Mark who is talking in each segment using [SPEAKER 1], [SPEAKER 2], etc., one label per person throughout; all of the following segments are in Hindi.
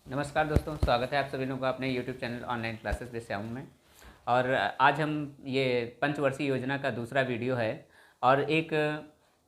[SPEAKER 1] नमस्कार दोस्तों, स्वागत है आप सभी लोगों का अपने YouTube channel online classes with Shyam में। और आज हम ये पंचवर्षीय योजना का दूसरा वीडियो है। और एक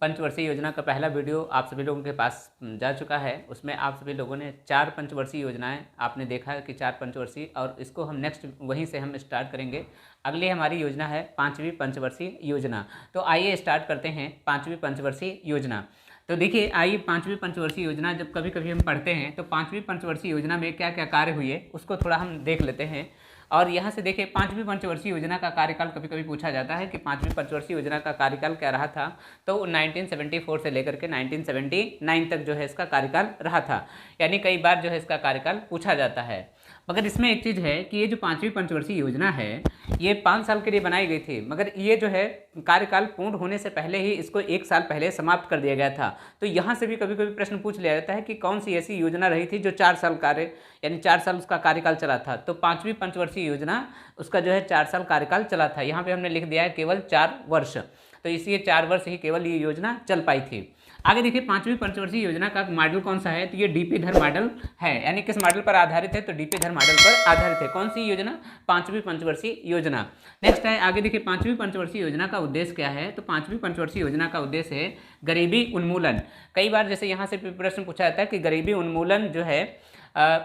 [SPEAKER 1] पंचवर्षीय योजना का पहला वीडियो आप सभी लोगों के पास जा चुका है। उसमें आप सभी लोगों ने 4 पंचवर्षीय योजनाएं आपने देखा कि 4 पंचवर्षीय, और इसको हम नेक्स्ट वहीं से हम स्टार्ट करेंगे। अगली हमारी योजना है 5वीं पंचवर्षीय योजना। तो आइए स्टार्ट करते हैं 5वीं पंचवर्षीय योजना। तो देखिए, आइए 5वीं पंचवर्षीय योजना जब कभी कभी हम पढ़ते हैं तो 5वीं पंचवर्षीय योजना में क्या क्या कार्य हुए उसको थोड़ा हम देख लेते हैं। और यहाँ से देखिए, 5वीं पंचवर्षीय योजना का कार्यकाल कभी कभी पूछा जाता है कि 5वीं पंचवर्षीय योजना का कार्यकाल क्या रहा था। तो 1974 से लेकर के 1979 तक जो है इसका कार्यकाल रहा था। यानी कई बार जो है इसका कार्यकाल पूछा जाता है। मगर इसमें एक चीज़ है कि ये जो 5वीं पंचवर्षीय योजना है ये 5 साल के लिए बनाई गई थी, मगर ये जो है कार्यकाल पूर्ण होने से पहले ही इसको 1 साल पहले समाप्त कर दिया गया था। तो यहाँ से भी कभी कभी प्रश्न पूछ लिया जाता है कि कौन सी ऐसी योजना रही थी जो 4 साल कार्य यानी 4 साल उसका कार्यकाल चला था। तो 5वीं पंचवर्षीय योजना उसका जो है 4 साल कार्यकाल चला था। यहाँ पे हमने लिख दिया है केवल 4 वर्ष। तो इसलिए 4 वर्ष ही केवल ये योजना चल पाई थी। आगे देखिए, 5वीं पंचवर्षीय योजना का मॉडल कौन सा है, तो ये डीपी धर मॉडल है। यानी किस मॉडल पर आधारित है, तो डीपी धर मॉडल पर आधारित है। कौन सी योजना, 5वीं पंचवर्षीय योजना। नेक्स्ट है, आगे देखिए 5वीं पंचवर्षीय योजना का उद्देश्य क्या है, तो 5वीं पंचवर्षीय योजना का उद्देश्य है गरीबी उन्मूलन। कई बार जैसे यहाँ से प्रश्न पूछा जाता है कि गरीबी उन्मूलन जो है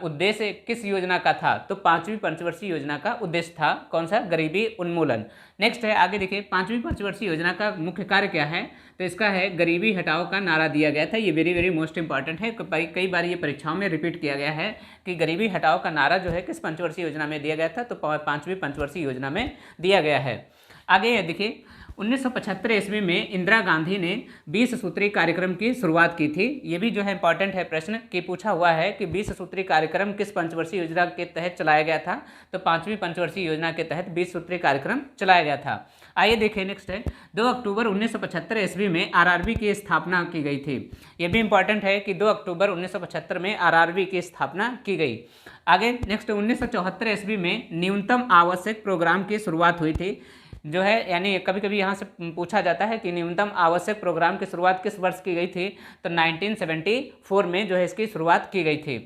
[SPEAKER 1] उद्देश्य किस योजना का था, तो 5वीं पंचवर्षीय योजना का उद्देश्य था कौन सा, गरीबी उन्मूलन। नेक्स्ट है, आगे देखिए 5वीं पंचवर्षीय योजना का मुख्य कार्य क्या है, तो इसका है गरीबी हटाओ का नारा दिया गया था। ये वेरी वेरी मोस्ट इंपॉर्टेंट है। कई बार ये परीक्षाओं में रिपीट किया गया है कि गरीबी हटाओ का नारा जो है किस पंचवर्षीय योजना में दिया गया था, तो 5वीं पंचवर्षीय योजना में दिया गया है। आगे देखिए, 1975 ईस्वी में इंदिरा गांधी ने 20 सूत्री कार्यक्रम की शुरुआत की थी। ये भी जो है इंपॉर्टेंट है, प्रश्न कि पूछा हुआ है कि 20 सूत्री कार्यक्रम किस पंचवर्षीय योजना के तहत चलाया गया था, तो 5वीं पंचवर्षीय योजना के तहत 20 सूत्री कार्यक्रम चलाया गया था। आइए देखिए, नेक्स्ट है 2 अक्टूबर 1975 ईस्वी में आरआरबी की स्थापना की गई थी। ये भी इंपॉर्टेंट है कि 2 अक्टूबर 1975 में आरआरबी की स्थापना की गई। आगे नेक्स्ट, 1974 ईस्वी में न्यूनतम आवश्यक प्रोग्राम की शुरुआत हुई थी जो है। यानी कभी कभी यहाँ से पूछा जाता है कि न्यूनतम आवश्यक प्रोग्राम की शुरुआत किस वर्ष की गई थी, तो 1974 में जो है इसकी शुरुआत की गई थी।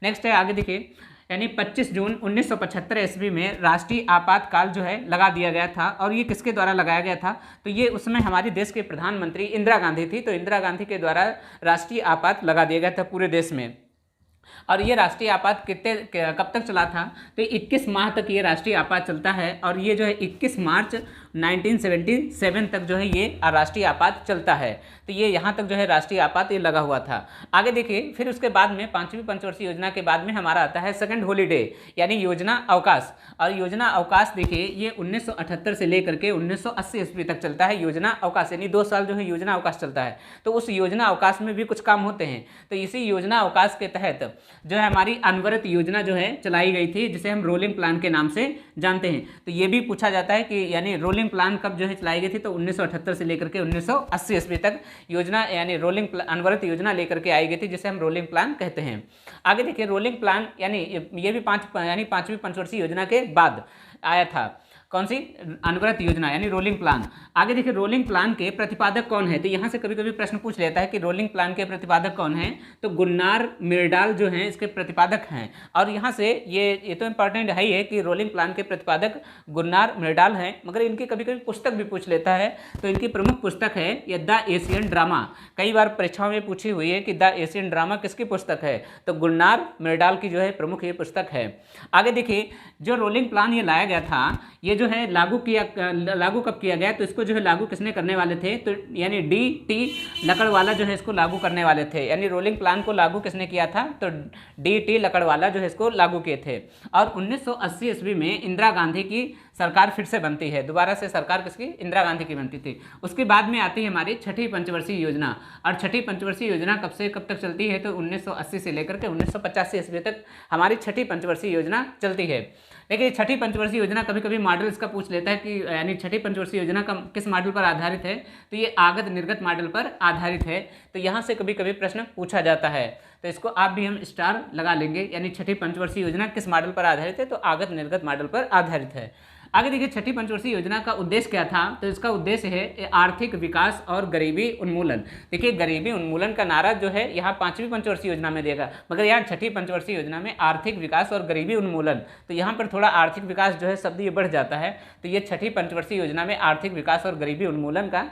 [SPEAKER 1] नेक्स्ट है, आगे देखिए, यानी 25 जून 1975 ईस्वी में राष्ट्रीय आपातकाल जो है लगा दिया गया था। और ये किसके द्वारा लगाया गया था, तो ये उसमें हमारे देश के प्रधानमंत्री इंदिरा गांधी थी। तो इंदिरा गांधी के द्वारा राष्ट्रीय आपात लगा दिया गया था पूरे देश में। और ये राष्ट्रीय आपात कब तक चला था, तो 21 माह तक ये राष्ट्रीय आपात चलता है। और ये जो है 21 मार्च 1977 तक जो है ये राष्ट्रीय आपात चलता है। तो ये यहाँ तक जो है राष्ट्रीय आपात ये लगा हुआ था। आगे देखिए, फिर उसके बाद में 5वीं पंचवर्षीय योजना के बाद में हमारा आता है सेकंड हॉलीडे यानी योजना अवकाश। और योजना अवकाश देखिए, ये 1978 से लेकर के 1980 ईस्वी तक चलता है योजना अवकाश। यानी 2 साल जो है योजना अवकाश चलता है। तो उस योजना अवकाश में भी कुछ काम होते हैं। तो इसी योजना अवकाश के तहत जो है हमारी अनवरत योजना जो है चलाई गई थी, जिसे हम रोलिंग प्लान के नाम से जानते हैं। तो ये भी पूछा जाता है कि यानी रोलिंग प्लान कब जो है चलाई गई थी, तो 1978 से लेकर के 1980 ईस्वी तक योजना यानी रोलिंग अनवरत योजना लेकर के आई गई थी, जिसे हम रोलिंग प्लान कहते हैं। आगे देखिए, रोलिंग प्लान यानी ये भी 5वीं पंचवर्षीय योजना के बाद आया था। कौन सी, अनवरत योजना यानी रोलिंग प्लान। आगे देखिए, रोलिंग प्लान के प्रतिपादक कौन है, तो यहाँ से कभी कभी प्रश्न पूछ लेता है कि रोलिंग प्लान के प्रतिपादक कौन है, तो गुन्नार मिर्डाल जो हैं इसके प्रतिपादक हैं। और यहाँ से ये तो इंपॉर्टेंट है ही है कि रोलिंग प्लान के प्रतिपादक गुन्नार मिर्डाल हैं, मगर इनकी कभी कभी पुस्तक भी पूछ लेता है। तो इनकी प्रमुख पुस्तक है ये द एशियन ड्रामा। कई बार परीक्षाओं में पूछी हुई है कि द एशियन ड्रामा किसकी पुस्तक है, तो गुन्नार मिर्डाल की जो है प्रमुख ये पुस्तक है। आगे देखिए, जो रोलिंग प्लान ये लाया गया था, ये जो है लागू कब किया गया, तो इसको जो है लागू किसने करने वाले थे, तो यानी डी.टी. लकड़वाला जो है इसको लागू करने वाले थे। यानी रोलिंग प्लान को लागू किसने किया था, तो डी.टी. लकड़वाला जो है इसको लागू किए थे। और 1980 ईस्वी में इंदिरा गांधी की सरकार फिर से बनती है। दोबारा से सरकार किसकी, इंदिरा गांधी की बनती थी। उसके बाद में आती है हमारी 6ठी पंचवर्षीय योजना। और 6ठी पंचवर्षीय योजना कब से कब तक चलती है, तो 1980 से लेकर के 1985 ईस्वी तक हमारी 6ठी पंचवर्षीय योजना चलती है। देखिए, 6ठी पंचवर्षीय योजना कभी कभी मॉडल इसका पूछ लेता है कि यानी 6ठी पंचवर्षीय योजना का किस मॉडल पर आधारित है, तो ये आगत निर्गत मॉडल पर आधारित है। तो यहाँ से कभी कभी प्रश्न पूछा जाता है। तो इसको आप भी हम स्टार लगा लेंगे, यानी छठी पंचवर्षीय योजना किस मॉडल पर आधारित है, तो आगत निर्गत मॉडल पर आधारित है। आगे देखिए छठी पंचवर्षीय योजना का उद्देश्य क्या था, तो इसका उद्देश्य है आर्थिक विकास और गरीबी उन्मूलन। देखिए गरीबी उन्मूलन का नारा जो है यहाँ पांचवी पंचवर्षीय योजना में देगा, मगर यहाँ छठी पंचवर्षीय योजना में आर्थिक विकास और गरीबी उन्मूलन, तो यहाँ पर थोड़ा आर्थिक विकास जो है शब्द ये बढ़ जाता है, तो ये छठी पंचवर्षीय योजना में आर्थिक विकास और गरीबी उन्मूलन का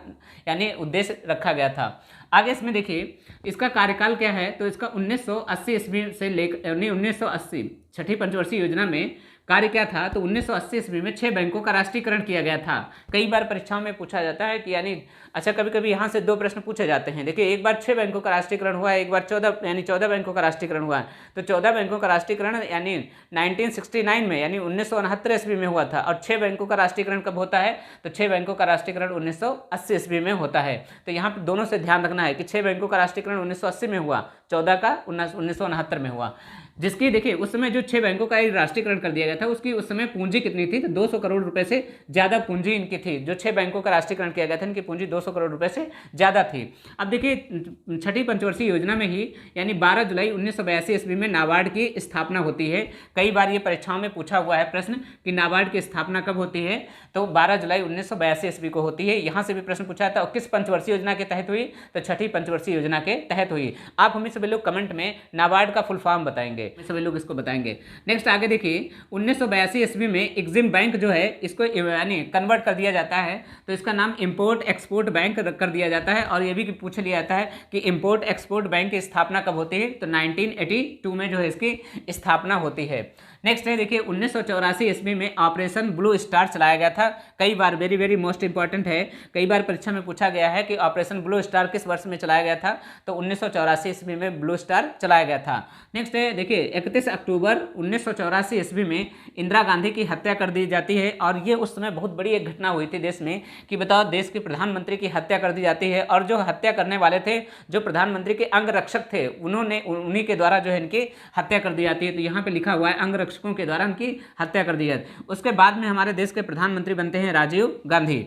[SPEAKER 1] यानी उद्देश्य रखा गया था। आगे इसमें देखिए इसका कार्यकाल क्या है, तो इसका 1980 ईस्वी से लेकर 1980 छठी पंचवर्षीय योजना में कार्य क्या था, तो 1980 ईस्वी में 6 बैंकों का राष्ट्रीयकरण किया गया था। कई बार परीक्षाओं में पूछा जाता है कि यानी अच्छा कभी कभी यहाँ से 2 प्रश्न पूछे जाते हैं। देखिए एक बार 6 बैंकों का राष्ट्रीयकरण हुआ है, एक बार 14 बैंकों का राष्ट्रीयकरण हुआ है। तो 14 बैंकों का राष्ट्रीयकरण यानी 1969 में यानी 1969 ईस्वी में हुआ था, और 6 बैंकों का राष्ट्रीयकरण कब होता है, तो 6 बैंकों का राष्ट्रीयकरण 1980 ईस्वी में होता है। तो यहाँ पर दोनों से ध्यान रखना है कि 6 बैंकों का राष्ट्रीयकरण 1980 में हुआ, 14 का 1969 में हुआ। जिसकी देखिए उस समय जो 6 बैंकों का राष्ट्रीयकरण कर दिया गया था उसकी उस समय पूंजी कितनी थी, तो 200 करोड़ रुपए से ज़्यादा पूंजी इनकी थी। जो 6 बैंकों का राष्ट्रीयकरण किया गया था इनकी पूंजी 200 करोड़ रुपए से ज़्यादा थी। अब देखिए छठी पंचवर्षीय योजना में ही यानी 12 जुलाई 1982 ईस्वी में नाबार्ड की स्थापना होती है। कई बार ये परीक्षाओं में पूछा हुआ है प्रश्न कि नाबार्ड की स्थापना कब होती है, तो 12 जुलाई 1982 ईस्वी को होती है। यहाँ से भी प्रश्न पूछा था और किस पंचवर्षीय योजना के तहत हुई, तो छठी पंचवर्षीय योजना के तहत हुई। आप हमें सभी लोग कमेंट में नाबार्ड का फुल फॉर्म बताएंगे, सभी लोग इसको बताएंगे। नेक्स्ट आगे देखिए 1982 ईस्वी में एग्जिम बैंक जो है इसको यानी कन्वर्ट कर दिया जाता है, तो इसका नाम इंपोर्ट एक्सपोर्ट बैंक कर दिया जाता है। और ये भी पूछ लिया जाता है कि इंपोर्ट एक्सपोर्ट बैंक की स्थापना कब होती है, तो 1982 में जो है इसकी स्थापना होती है। नेक्स्ट है देखिए 1984 ईस्वी में ऑपरेशन ब्लू स्टार चलाया गया था। कई बार वेरी वेरी मोस्ट इंपॉर्टेंट है, कई बार परीक्षा में पूछा गया है कि ऑपरेशन ब्लू स्टार किस वर्ष में चलाया गया था, तो 1984 ईस्वी में ब्लू स्टार चलाया गया था। नेक्स्ट है देखिए 31 अक्टूबर 1984 ईस्वी में इंदिरा गांधी की हत्या कर दी जाती है। और ये उस समय बहुत बड़ी एक घटना हुई थी देश में कि बताओ देश के प्रधानमंत्री की हत्या कर दी जाती है, और जो हत्या करने वाले थे जो प्रधानमंत्री के अंगरक्षक थे उन्हीं के द्वारा जो है इनकी हत्या कर दी जाती है। तो यहाँ पे लिखा हुआ है अंगरक्षकों के द्वारा उनकी हत्या कर दी जाती। उसके बाद में हमारे देश के प्रधानमंत्री बनते हैं राजीव गांधी।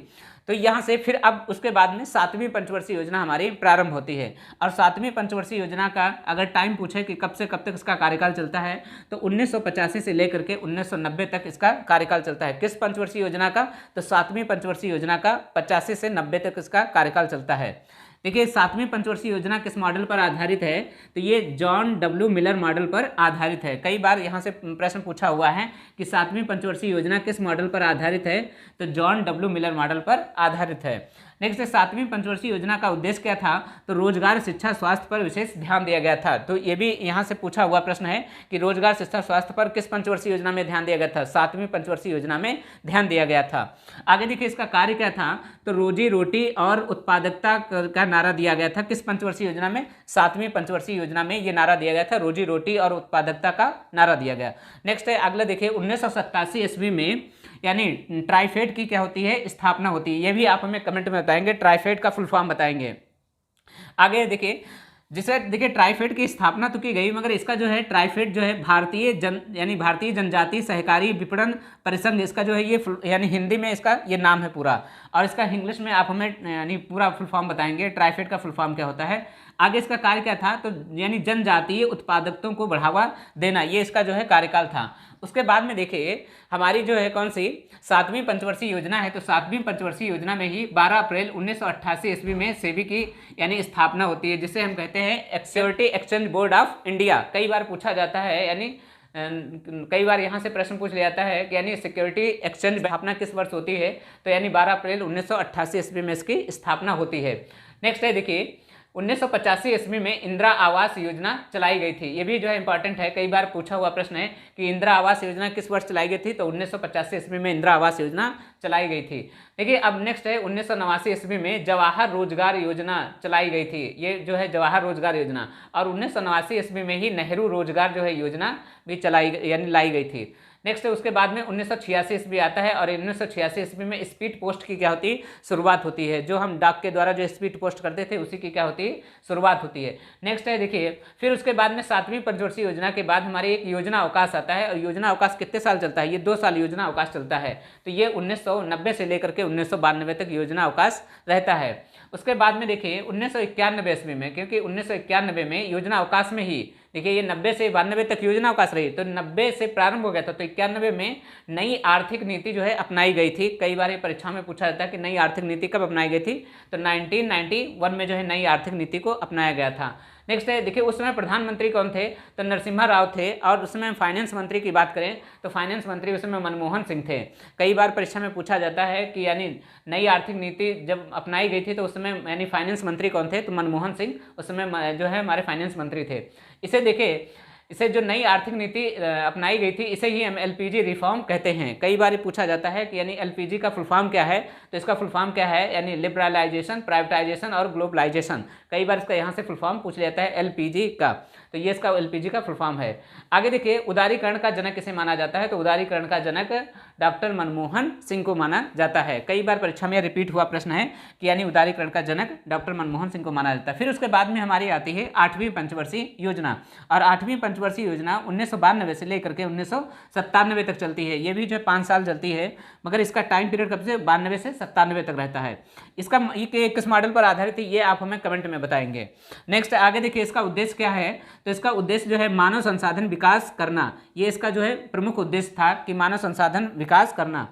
[SPEAKER 1] तो यहाँ से फिर अब उसके बाद में 7वीं पंचवर्षीय योजना हमारी प्रारंभ होती है। और 7वीं पंचवर्षीय योजना का अगर टाइम पूछे कि कब से कब तक इसका कार्यकाल चलता है, तो 1985 से लेकर के 1990 तक इसका कार्यकाल चलता है। किस पंचवर्षीय योजना का, तो 7वीं पंचवर्षीय योजना का 85 से 90 तक इसका कार्यकाल चलता है। देखिए 7वीं पंचवर्षीय योजना किस मॉडल पर आधारित है, तो ये जॉन डब्ल्यू मिलर मॉडल पर आधारित है। कई बार यहाँ से प्रश्न पूछा हुआ है कि 7वीं पंचवर्षीय योजना किस मॉडल पर आधारित है, तो जॉन डब्ल्यू मिलर मॉडल पर आधारित है। नेक्स्ट 7वीं पंचवर्षीय योजना का उद्देश्य क्या था, तो रोजगार शिक्षा स्वास्थ्य पर विशेष ध्यान दिया गया था। तो ये भी यहाँ से पूछा हुआ प्रश्न है कि रोजगार शिक्षा स्वास्थ्य पर किस पंचवर्षीय योजना में ध्यान दिया गया था, 7वीं पंचवर्षीय योजना में ध्यान दिया गया था। आगे देखिए इसका कार्य क्या था, तो रोजी रोटी और उत्पादकता का नारा दिया गया था। किस पंचवर्षीय योजना में, 7वीं पंचवर्षीय योजना में ये नारा दिया गया था, रोजी रोटी और उत्पादकता का नारा दिया गया। नेक्स्ट है अगला देखिए 1987 ईस्वी में यानी ट्राइफेड की क्या होती है, स्थापना होती है। ये भी आप हमें कमेंट में बताएंगे, ट्राइफेड का फुल फॉर्म बताएंगे। आगे देखिए जिसे देखिए ट्राइफेड की स्थापना तो की गई, मगर इसका जो है ट्राइफेड जो है भारतीय जनजातीय सहकारी विपणन परिसंघ, इसका जो है ये यानी हिंदी में इसका ये नाम है पूरा, और इसका इंग्लिश में आप हमें यानी पूरा फुल फॉर्म बताएंगे ट्राइफेड का फुल फॉर्म क्या होता है। आगे इसका कार्य क्या था, तो यानी जनजातीय उत्पादकताओं को बढ़ावा देना, ये इसका जो है कार्यकाल था। उसके बाद में देखिए हमारी जो है कौन सी 7वीं पंचवर्षीय योजना है, तो 7वीं पंचवर्षीय योजना में ही 12 अप्रैल 1988 ईस्वी में सेबी की यानी स्थापना होती है, जिसे हम कहते हैं security exchange board of India. कई बार पूछा जाता है यानी कई बार यहाँ से प्रश्न पूछ लिया जाता है कि यानी सिक्योरिटी एक्सचेंज स्थापना किस वर्ष होती है, तो यानी 12 अप्रैल 1988 ईस्वी में इसकी स्थापना होती है। नेक्स्ट है देखिए 1985 ईस्वी में इंदिरा आवास योजना चलाई गई थी। ये भी जो है इंपॉर्टेंट है, कई बार पूछा हुआ प्रश्न है कि इंदिरा आवास योजना किस वर्ष चलाई गई थी, तो 1985 ईस्वी में इंदिरा आवास योजना चलाई गई थी। देखिए अब नेक्स्ट है 1989 ईस्वी में जवाहर रोजगार योजना चलाई गई थी। ये जो है जवाहर रोजगार योजना, और 1989 ईस्वी में ही नेहरू रोजगार जो है योजना भी चलाई यानी लाई गई थी। नेक्स्ट है उसके बाद में 1986 ईस्वी आता है, और 1986 ईस्वी में स्पीड पोस्ट की क्या होती है, शुरुआत होती है। जो हम डाक के द्वारा जो स्पीड पोस्ट करते थे उसी की क्या होती है, शुरुआत होती है। नेक्स्ट है देखिए फिर उसके बाद में 7वीं पंचवर्षीय योजना के बाद हमारी एक योजना अवकाश आता है, और योजना अवकाश कितने साल चलता है, ये 2 साल योजना अवकाश चलता है। तो ये 1990 से लेकर के 1992 तक योजना अवकाश रहता है। उसके बाद में देखिए 1991 ईस्वी में, क्योंकि 1991 में योजना अवकाश में ही, देखिए ये 90 से 92 तक योजना अवकाश रही, तो 90 से प्रारंभ हो गया था, तो 91 में नई आर्थिक नीति जो है अपनाई गई थी। कई बार ये परीक्षा में पूछा जाता है कि नई आर्थिक नीति कब अपनाई गई थी, तो 1991 में जो है नई आर्थिक नीति को अपनाया गया था। नेक्स्ट है, देखिए उस समय प्रधानमंत्री कौन थे, तो नरसिम्हा राव थे। और उस समय फाइनेंस मंत्री की बात करें तो फाइनेंस मंत्री उस समय मनमोहन सिंह थे। कई बार परीक्षा में पूछा जाता है कि यानी नई आर्थिक नीति जब अपनाई गई थी तो उस समय यानी फाइनेंस मंत्री कौन थे, तो मनमोहन सिंह उस समय जो है हमारे फाइनेंस मंत्री थे। इसे देखिए, इसे जो नई आर्थिक नीति अपनाई गई थी इसे ही हम एलपीजी रिफॉर्म कहते हैं। कई बार ये पूछा जाता है कि यानी एलपीजी का फुल फॉर्म क्या है, तो इसका फुल फॉर्म क्या है, यानी लिबरलाइजेशन, प्राइवेटाइजेशन और ग्लोबलाइजेशन। कई बार इसका यहाँ से फुल फॉर्म पूछ लेता है एलपीजी का, तो ये इसका एलपीजी का फुल फॉर्म है। आगे देखिए, उदारीकरण का जनक किसे माना जाता है, तो उदारीकरण का जनक डॉक्टर मनमोहन सिंह को माना जाता है। कई बार परीक्षा में रिपीट हुआ प्रश्न है कि यानी उदारीकरण का जनक डॉक्टर मनमोहन सिंह को माना जाता है। फिर उसके बाद में हमारी आती है 8वीं पंचवर्षीय योजना, और 8वीं पंचवर्षीय योजना 1992 से लेकर के 1997 तक चलती है। ये भी जो है 5 साल चलती है, मगर इसका टाइम पीरियड कब से 92 से 97 तक रहता है। इसका ये किस मॉडल पर आधारित है ये आप हमें कमेंट में बताएंगे। नेक्स्ट आगे देखिए, इसका उद्देश्य क्या है, तो इसका उद्देश्य जो है मानव संसाधन विकास करना। ये इसका जो है प्रमुख उद्देश्य था कि मानव संसाधन विकास करना।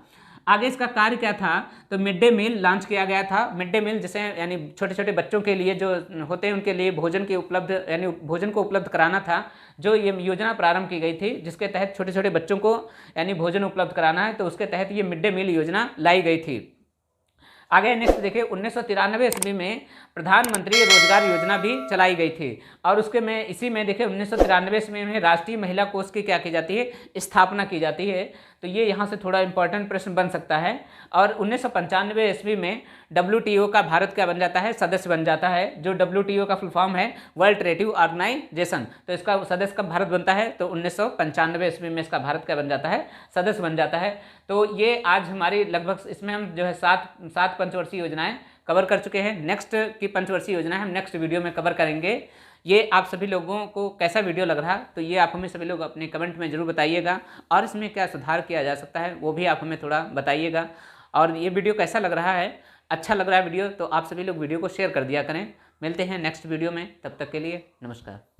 [SPEAKER 1] आगे इसका कार्य क्या था, तो मिड डे मील लॉन्च किया गया था। मिड डे मील जैसे यानी छोटे छोटे बच्चों के लिए जो होते हैं उनके लिए भोजन की उपलब्ध यानी भोजन को उपलब्ध कराना था, जो ये योजना प्रारंभ की गई थी, जिसके तहत छोटे छोटे बच्चों को यानी भोजन उपलब्ध कराना है, तो उसके तहत ये मिड डे मील योजना लाई गई थी। आगे नेक्स्ट देखिए, 1993 ईस्वी में प्रधानमंत्री रोजगार योजना भी चलाई गई थी, और उसके में इसी में देखिए 1993 ईस्वी में राष्ट्रीय महिला कोष की क्या की जाती है, स्थापना की जाती है। तो ये यहाँ से थोड़ा इंपॉर्टेंट प्रश्न बन सकता है। और 1995 ईस्वी में WTO का भारत क्या बन जाता है, सदस्य बन जाता है। जो WTO का फुल फॉर्म है वर्ल्ड ट्रेड ऑर्गेनाइजेशन, तो इसका सदस्य कब भारत बनता है, तो 1995 ईस्वी में इसका भारत क्या बन जाता है, सदस्य बन जाता है। तो ये आज हमारी लगभग इसमें हम जो है सात पंचवर्षीय योजनाएं कवर कर चुके हैं। नेक्स्ट की पंचवर्षीय योजना हम नेक्स्ट वीडियो में कवर करेंगे। ये आप सभी लोगों को कैसा वीडियो लग रहा, तो ये आप हमें सभी लोग अपने कमेंट में ज़रूर बताइएगा, और इसमें क्या सुधार किया जा सकता है वो भी आप हमें थोड़ा बताइएगा। और ये वीडियो कैसा लग रहा है, अच्छा लग रहा है वीडियो, तो आप सभी लोग वीडियो को शेयर कर दिया करें। मिलते हैं नेक्स्ट वीडियो में, तब तक के लिए नमस्कार।